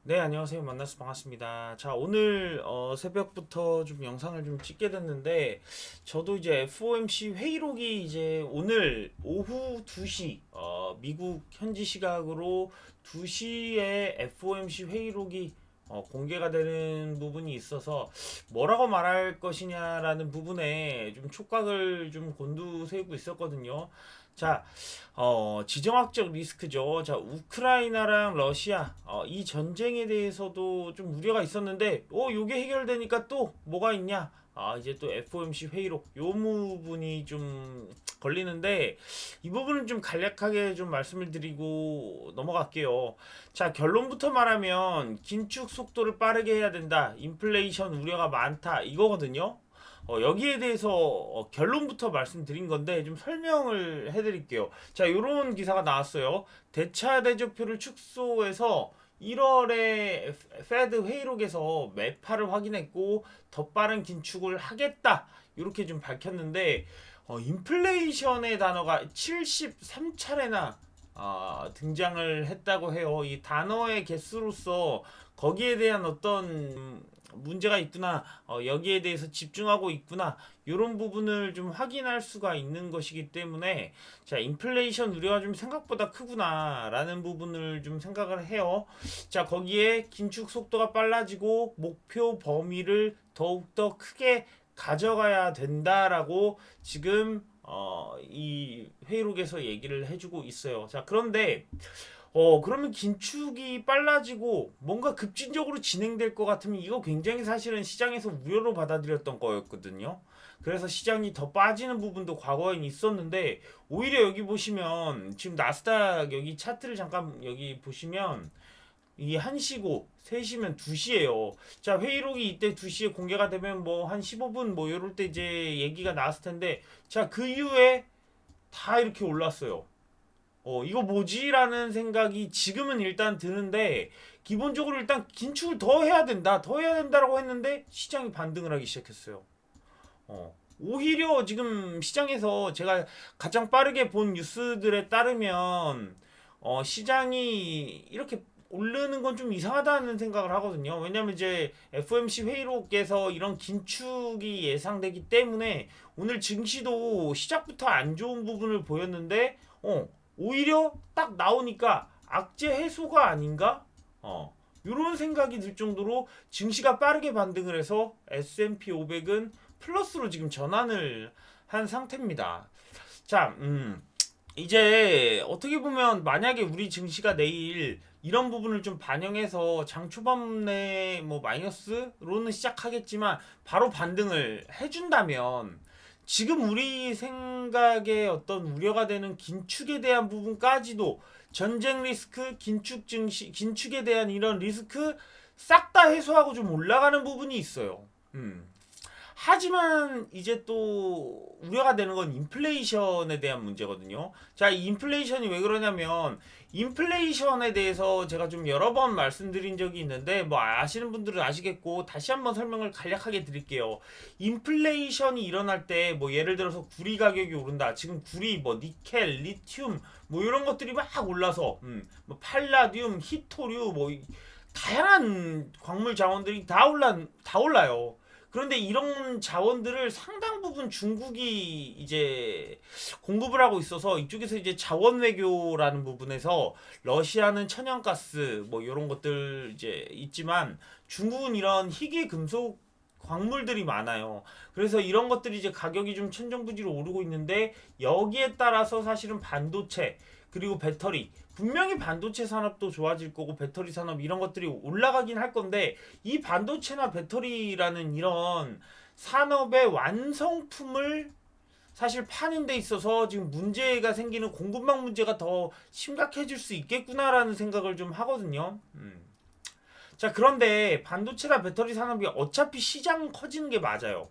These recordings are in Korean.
네, 안녕하세요. 만나서 반갑습니다. 자, 오늘 새벽부터 좀 영상을 좀 찍게 됐는데, 저도 이제 FOMC 회의록이 이제 오늘 오후 2시, 미국 현지 시각으로 2시에 FOMC 회의록이 공개가 되는 부분이 있어서 뭐라고 말할 것이냐라는 부분에 좀 촉각을 좀 곤두세우고 있었거든요. 자, 지정학적 리스크죠. 자, 우크라이나랑 러시아, 이 전쟁에 대해서도 좀 우려가 있었는데, 요게 해결되니까 또 뭐가 있냐? 이제 또 FOMC 회의록, 요 부분이 좀 걸리는데, 이 부분은 좀 간략하게 좀 말씀을 드리고 넘어갈게요. 자, 결론부터 말하면, 긴축 속도를 빠르게 해야 된다. 인플레이션 우려가 많다. 이거거든요. 여기에 대해서 결론부터 말씀드린 건데 좀 설명을 해드릴게요. 자, 요런 기사가 나왔어요. 대차 대조표를 축소해서 1월에 페드 회의록에서 매파를 확인했고 더 빠른 긴축을 하겠다. 이렇게 좀 밝혔는데 인플레이션의 단어가 73차례나 등장을 했다고 해요. 이 단어의 개수로서 거기에 대한 어떤 문제가 있구나, 여기에 대해서 집중하고 있구나, 이런 부분을 좀 확인할 수가 있는 것이기 때문에, 자, 인플레이션 우려가 좀 생각보다 크구나라는 부분을 좀 생각을 해요. 자, 거기에 긴축 속도가 빨라지고 목표 범위를 더욱더 크게 가져가야 된다라고 지금 이 회의록에서 얘기를 해주고 있어요. 자, 그런데 그러면 긴축이 빨라지고 뭔가 급진적으로 진행될 것 같으면 이거 굉장히 사실은 시장에서 우려로 받아들였던 거였거든요. 그래서 시장이 더 빠지는 부분도 과거에 있었는데 오히려 여기 보시면 지금 나스닥 여기 차트를 잠깐 여기 보시면 이 1시고 3시면 2시예요. 자, 회의록이 이때 2시에 공개가 되면 뭐 한 15분 뭐 이럴 때 이제 얘기가 나왔을 텐데 자, 그 이후에 다 이렇게 올랐어요. 이거 뭐지? 라는 생각이 지금은 일단 드는데, 기본적으로 일단 긴축을 더 해야 된다, 더 해야 된다라고 했는데, 시장이 반등을 하기 시작했어요. 오히려 지금 시장에서 제가 가장 빠르게 본 뉴스들에 따르면, 시장이 이렇게 오르는 건 좀 이상하다는 생각을 하거든요. 왜냐면 이제 FOMC 회의록에서 이런 긴축이 예상되기 때문에 오늘 증시도 시작부터 안 좋은 부분을 보였는데, 오히려 딱 나오니까 악재 해소가 아닌가? 이런 생각이 들 정도로 증시가 빠르게 반등을 해서 S&P 500은 플러스로 지금 전환을 한 상태입니다. 자, 이제 어떻게 보면 만약에 우리 증시가 내일 이런 부분을 좀 반영해서 장 초반에 뭐 마이너스로는 시작하겠지만 바로 반등을 해준다면 지금 우리 생각에 어떤 우려가 되는 긴축에 대한 부분까지도 전쟁 리스크, 긴축 증시, 긴축에 대한 이런 리스크 싹 다 해소하고 좀 올라가는 부분이 있어요. 하지만 이제 또 우려가 되는 건 인플레이션에 대한 문제거든요. 자, 이 인플레이션이 왜 그러냐면 인플레이션에 대해서 제가 좀 여러 번 말씀드린 적이 있는데 뭐 아시는 분들은 아시겠고 다시 한번 설명을 간략하게 드릴게요. 인플레이션이 일어날 때 뭐 예를 들어서 구리 가격이 오른다. 지금 구리 뭐 니켈, 리튬 뭐 이런 것들이 막 올라서 뭐 팔라듐, 히토류 뭐 다양한 광물 자원들이 다 올라요. 그런데 이런 자원들을 상당 부분 중국이 이제 공급을 하고 있어서 이쪽에서 이제 자원 외교라는 부분에서 러시아는 천연가스 뭐 이런 것들 이제 있지만 중국은 이런 희귀 금속 광물들이 많아요. 그래서 이런 것들이 이제 가격이 좀 천정부지로 오르고 있는데 여기에 따라서 사실은 반도체 그리고 배터리 분명히 반도체 산업도 좋아질 거고 배터리 산업 이런 것들이 올라가긴 할 건데 이 반도체나 배터리라는 이런 산업의 완성품을 사실 파는 데 있어서 지금 문제가 생기는 공급망 문제가 더 심각해질 수 있겠구나라는 생각을 좀 하거든요. 자, 그런데 반도체나 배터리 산업이 어차피 시장 커지는 게 맞아요.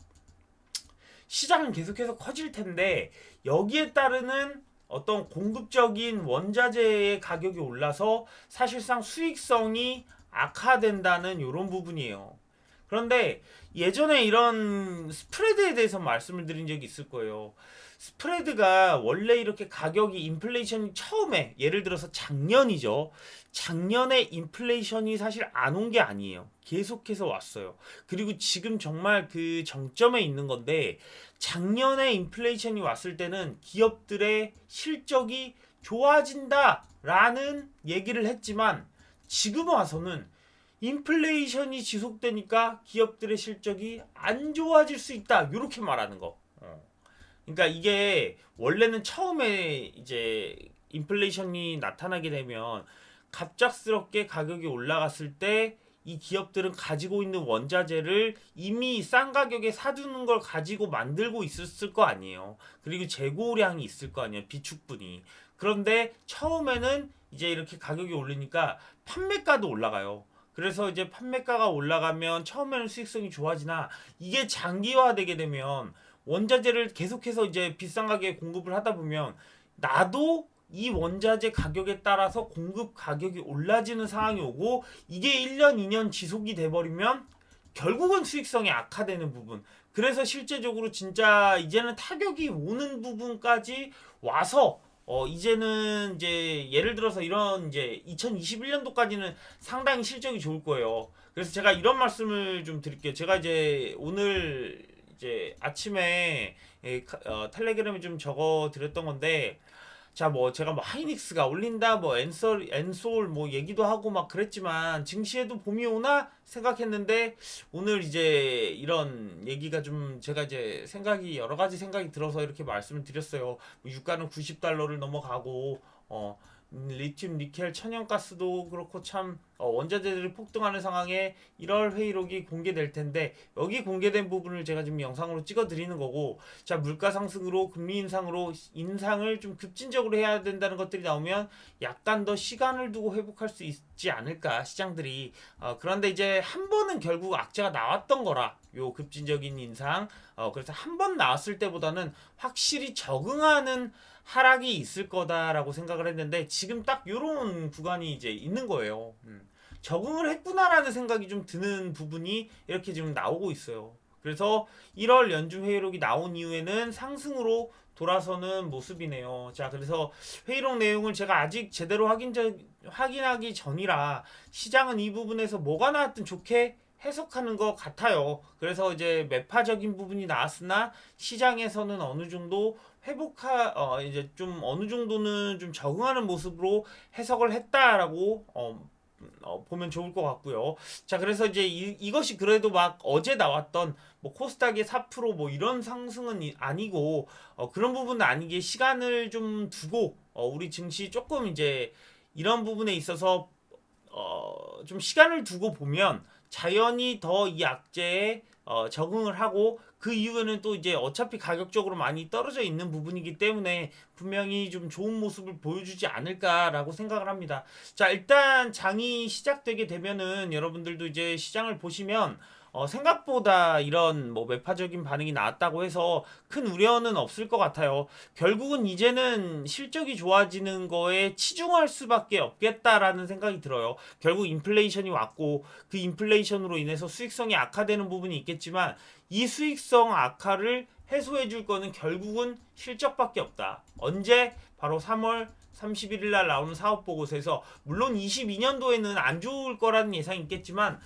시장은 계속해서 커질 텐데 여기에 따르는 어떤 공급적인 원자재의 가격이 올라서 사실상 수익성이 악화된다는 이런 부분이에요. 그런데 예전에 이런 스프레드에 대해서 말씀을 드린 적이 있을 거예요. 스프레드가 원래 이렇게 가격이 인플레이션이 처음에 예를 들어서 작년이죠. 작년에 인플레이션이 사실 안 온 게 아니에요. 계속해서 왔어요. 그리고 지금 정말 그 정점에 있는 건데 작년에 인플레이션이 왔을 때는 기업들의 실적이 좋아진다라는 얘기를 했지만 지금 와서는 인플레이션이 지속되니까 기업들의 실적이 안 좋아질 수 있다. 이렇게 말하는 거. 그러니까 이게 원래는 처음에 이제 인플레이션이 나타나게 되면 갑작스럽게 가격이 올라갔을 때 이 기업들은 가지고 있는 원자재를 이미 싼 가격에 사두는 걸 가지고 만들고 있었을 거 아니에요. 그리고 재고량이 있을 거 아니에요. 비축분이. 그런데 처음에는 이제 이렇게 가격이 오르니까 판매가도 올라가요. 그래서 이제 판매가가 올라가면 처음에는 수익성이 좋아지나 이게 장기화되게 되면 원자재를 계속해서 이제 비싼 가격에 공급을 하다 보면 나도 이 원자재 가격에 따라서 공급 가격이 올라지는 상황이 오고 이게 1년, 2년 지속이 돼버리면 결국은 수익성이 악화되는 부분. 그래서 실제적으로 진짜 이제는 타격이 오는 부분까지 와서 이제는 이제 예를 들어서 이런 이제 2021년도까지는 상당히 실적이 좋을 거예요. 그래서 제가 이런 말씀을 좀 드릴게요. 제가 이제 오늘 이제 아침에 텔레그램에 좀 적어 드렸던 건데 자, 뭐 제가 뭐 하이닉스가 올린다, 뭐 엔솔 뭐 얘기도 하고 막 그랬지만 증시에도 봄이 오나 생각했는데 오늘 이제 이런 얘기가 좀 제가 이제 생각이 여러 가지 생각이 들어서 이렇게 말씀을 드렸어요. 뭐 유가는 90달러를 넘어가고 리튬, 니켈, 천연가스도 그렇고 참 원자재들이 폭등하는 상황에 1월 회의록이 공개될 텐데 여기 공개된 부분을 제가 지금 영상으로 찍어 드리는 거고 자 물가 상승으로 금리 인상으로 인상을 좀 급진적으로 해야 된다는 것들이 나오면 약간 더 시간을 두고 회복할 수 있지 않을까 시장들이 그런데 이제 한 번은 결국 악재가 나왔던 거라 요 급진적인 인상 그래서 한 번 나왔을 때보다는 확실히 적응하는 하락이 있을 거다라고 생각을 했는데 지금 딱 요런 구간이 이제 있는 거예요. 적응을 했구나라는 생각이 좀 드는 부분이 이렇게 지금 나오고 있어요. 그래서 1월 연준 회의록이 나온 이후에는 상승으로 돌아서는 모습이네요. 자, 그래서 회의록 내용을 제가 아직 제대로 확인하기 전이라 시장은 이 부분에서 뭐가 나왔든 좋게 해석하는 것 같아요. 그래서 이제 매파적인 부분이 나왔으나 시장에서는 어느 정도 이제 좀 어느 정도는 좀 적응하는 모습으로 해석을 했다라고 보면 좋을 것 같고요. 자, 그래서 이제 이것이 그래도 막 어제 나왔던 뭐 코스닥의 4%뭐 이런 상승은 아니고 그런 부분은 아니게 시간을 좀 두고 우리 증시 조금 이제 이런 부분에 있어서 좀 시간을 두고 보면 자연히 더 이 악재에 적응을 하고 그 이후에는 또 이제 어차피 가격적으로 많이 떨어져 있는 부분이기 때문에 분명히 좀 좋은 모습을 보여주지 않을까라고 생각을 합니다. 자, 일단 장이 시작되게 되면은 여러분들도 이제 시장을 보시면 생각보다 이런 뭐 매파적인 반응이 나왔다고 해서 큰 우려는 없을 것 같아요. 결국은 이제는 실적이 좋아지는 거에 치중할 수밖에 없겠다라는 생각이 들어요. 결국 인플레이션이 왔고 그 인플레이션으로 인해서 수익성이 악화되는 부분이 있겠지만 이 수익성 악화를 해소해 줄 거는 결국은 실적밖에 없다. 언제? 바로 3월 31일 날 나오는 사업 보고서에서 물론 22년도에는 안 좋을 거라는 예상이 있겠지만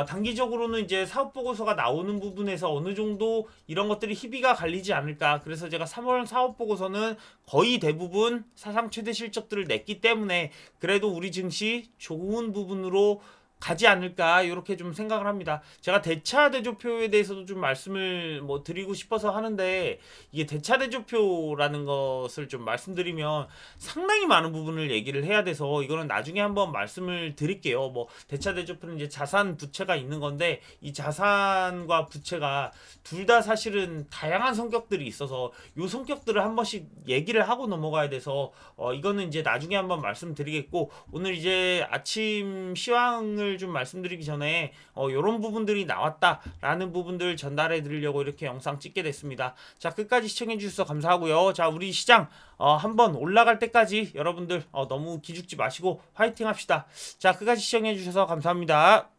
단기적으로는 이제 사업 보고서가 나오는 부분에서 어느 정도 이런 것들이 희비가 갈리지 않을까. 그래서 제가 3월 사업 보고서는 거의 대부분 사상 최대 실적들을 냈기 때문에 그래도 우리 증시 좋은 부분으로 가지 않을까 이렇게 좀 생각을 합니다. 제가 대차 대조표에 대해서도 좀 말씀을 뭐 드리고 싶어서 하는데 이게 대차 대조표라는 것을 좀 말씀드리면 상당히 많은 부분을 얘기를 해야 돼서 이거는 나중에 한번 말씀을 드릴게요. 뭐 대차 대조표는 이제 자산 부채가 있는 건데 이 자산과 부채가 둘 다 사실은 다양한 성격들이 있어서 요 성격들을 한 번씩 얘기를 하고 넘어가야 돼서 이거는 이제 나중에 한번 말씀드리겠고 오늘 이제 아침 시황을 좀 말씀드리기 전에 이런 부분들이 나왔다라는 부분들 전달해 드리려고 이렇게 영상 찍게 됐습니다. 자, 끝까지 시청해 주셔서 감사하고요. 자, 우리 시장 한번 올라갈 때까지 여러분들 너무 기죽지 마시고 화이팅 합시다. 자, 끝까지 시청해 주셔서 감사합니다.